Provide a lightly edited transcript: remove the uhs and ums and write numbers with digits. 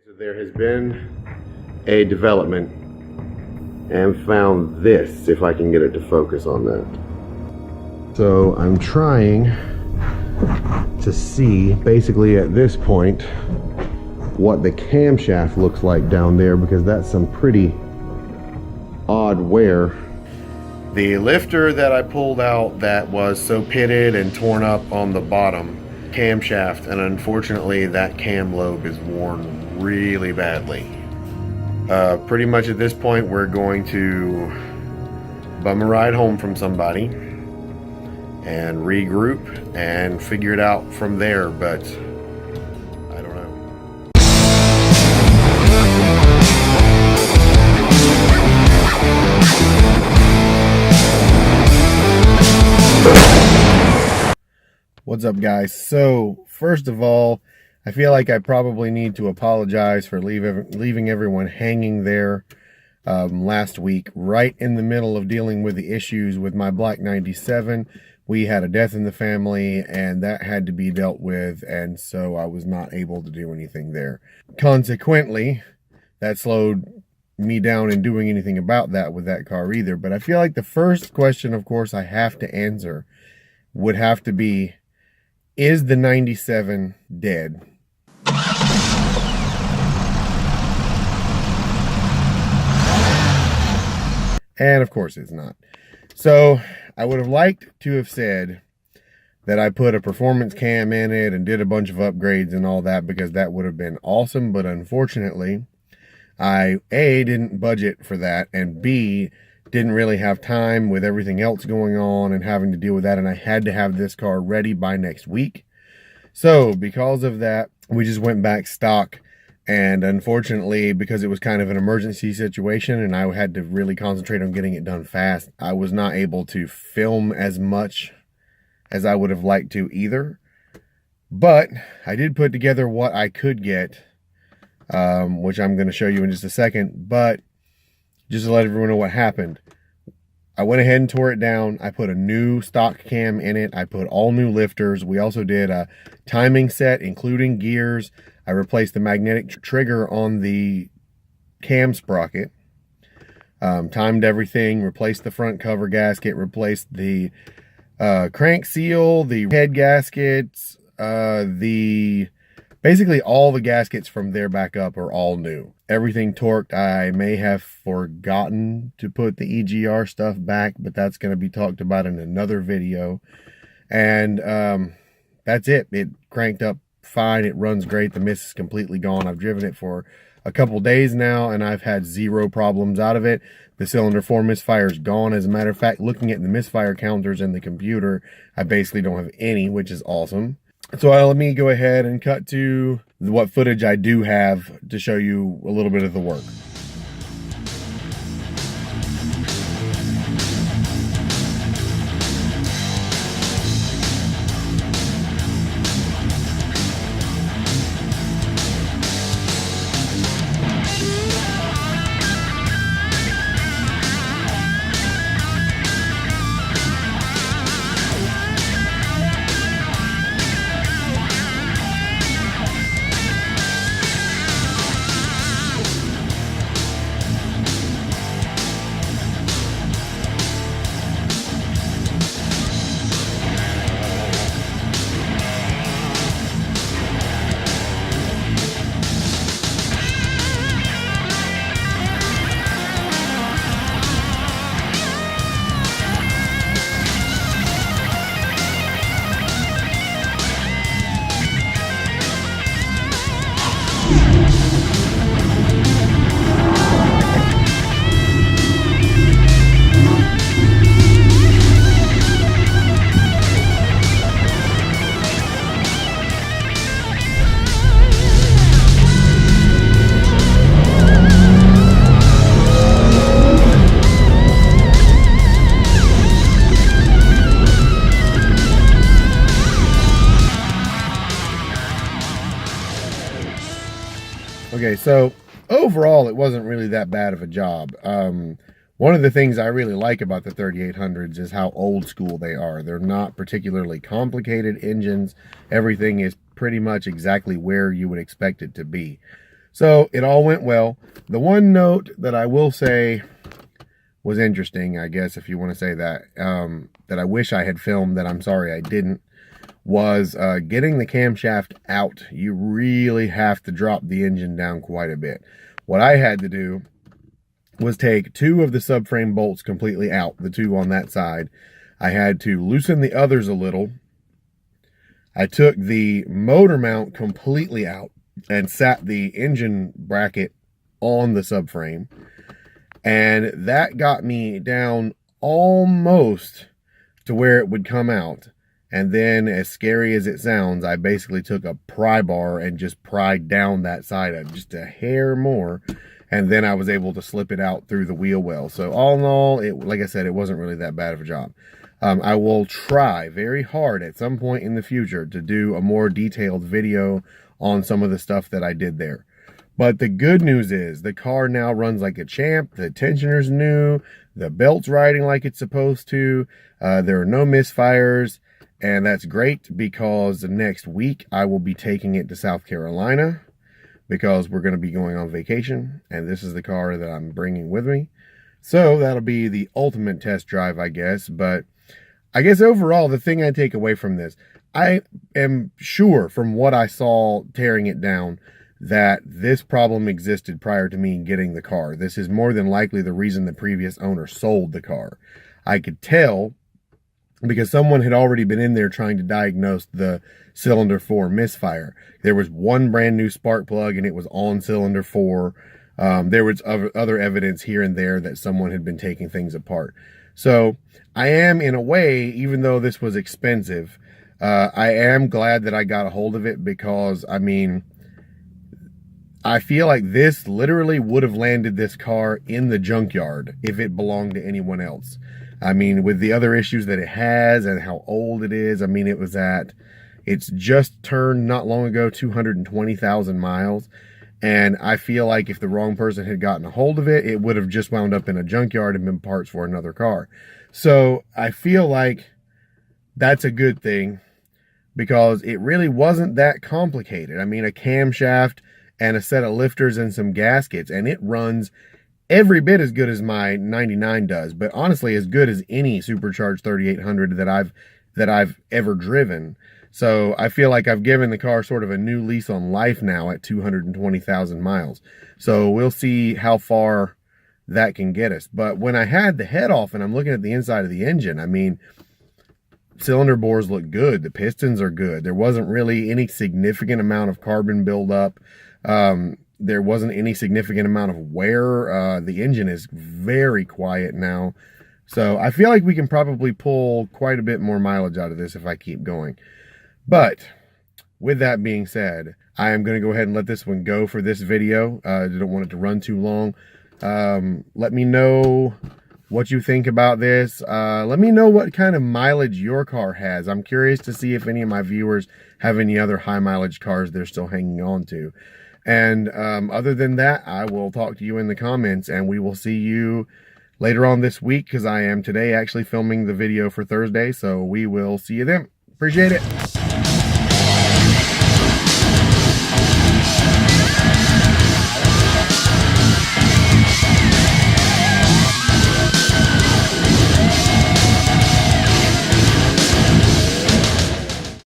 So there has been a development and found this, if I can get it to focus on that. So I'm trying to see basically at this point what the camshaft looks like down there, because that's some pretty odd wear. The lifter that I pulled out that was so pitted and torn up on the bottom camshaft, and unfortunately that cam lobe is worn really badly. Pretty much at this point we're going to bum a ride home from somebody and regroup and figure it out from there, but I don't know. What's up, guys? So first of all, I feel like I probably need to apologize for leaving everyone hanging there last week, right in the middle of dealing with the issues with my black 97. We had a death in the family and that had to be dealt with, and so I was not able to do anything there. Consequently, that slowed me down in doing anything about that with that car either. But I feel like the first question, of course, I have to answer would have to be, is the 97 dead? And of course it's not. So I would have liked to have said that I put a performance cam in it and did a bunch of upgrades and all that, because that would have been awesome. But unfortunately, I A, didn't budget for that, and B, didn't really have time with everything else going on and having to deal with that, and I had to have this car ready by next week. So because of that, we just went back stock, and unfortunately, because it was kind of an emergency situation and I had to really concentrate on getting it done fast, I was not able to film as much as I would have liked to either. But I did put together what I could get, which I'm going to show you in just a second. But just to let everyone know what happened, I went ahead and tore it down. I put a new stock cam in it. I put all new lifters. We also did a timing set, including gears. I replaced the magnetic trigger on the cam sprocket. Timed everything, replaced the front cover gasket, replaced the crank seal, the head gaskets, basically all the gaskets from there back up are all new. Everything torqued. I may have forgotten to put the EGR stuff back, but that's going to be talked about in another video. And that's it. It cranked up fine. It runs great. The mist is completely gone. I've driven it for a couple days now and I've had zero problems out of it. The cylinder 4 misfire is gone. As a matter of fact, looking at the misfire counters in the computer, I basically don't have any, which is awesome. So let me go ahead and cut to what footage I do have to show you a little bit of the work. Okay, so overall, it wasn't really that bad of a job. One of the things I really like about the 3800s is how old school they are. They're not particularly complicated engines. Everything is pretty much exactly where you would expect it to be. So it all went well. The one note that I will say was interesting, I guess, if you want to say that, that I wish I had filmed, that I'm sorry I didn't, was getting the camshaft out. You really have to drop the engine down quite a bit. What I had to do was take 2 of the subframe bolts completely out, the 2 on that side. I had to loosen the others a little. I took the motor mount completely out and sat the engine bracket on the subframe. And that got me down almost to where it would come out. And then, as scary as it sounds, I basically took a pry bar and just pried down that side just a hair more. And then I was able to slip it out through the wheel well. So all in all, like I said, it wasn't really that bad of a job. I will try very hard at some point in the future to do a more detailed video on some of the stuff that I did there. But the good news is the car now runs like a champ. The tensioner's new. The belt's riding like it's supposed to. There are no misfires. And that's great because next week I will be taking it to South Carolina because we're going to be going on vacation. And this is the car that I'm bringing with me. So that'll be the ultimate test drive, I guess. But I guess overall, the thing I take away from this, I am sure from what I saw tearing it down that this problem existed prior to me getting the car. This is more than likely the reason the previous owner sold the car. I could tell because someone had already been in there trying to diagnose the cylinder 4 misfire. There was one brand new spark plug and it was on cylinder 4. There was other evidence here and there that someone had been taking things apart. So I am, in a way, even though this was expensive, I am glad that I got a hold of it because, I mean, I feel like this literally would have landed this car in the junkyard if it belonged to anyone else. I mean, with the other issues that it has and how old it is, I mean, it's just turned not long ago 220,000 miles. And I feel like if the wrong person had gotten a hold of it, it would have just wound up in a junkyard and been parts for another car. So I feel like that's a good thing because it really wasn't that complicated. I mean, a camshaft and a set of lifters and some gaskets, and it runs every bit as good as my 99 does, but honestly as good as any supercharged 3800 that I've ever driven. So I feel like I've given the car sort of a new lease on life now at 220,000 miles. So we'll see how far that can get us. But when I had the head off and I'm looking at the inside of the engine, I mean, cylinder bores look good. The pistons are good. There wasn't really any significant amount of carbon buildup. There wasn't any significant amount of wear. The engine is very quiet now. So I feel like we can probably pull quite a bit more mileage out of this if I keep going. But with that being said, I am going to go ahead and let this one go for this video. I don't want it to run too long. Let me know what you think about this. Let me know what kind of mileage your car has. I'm curious to see if any of my viewers have any other high mileage cars they're still hanging on to. And other than that, I will talk to you in the comments, and we will see you later on this week because I am today actually filming the video for Thursday. So we will see you then. Appreciate it.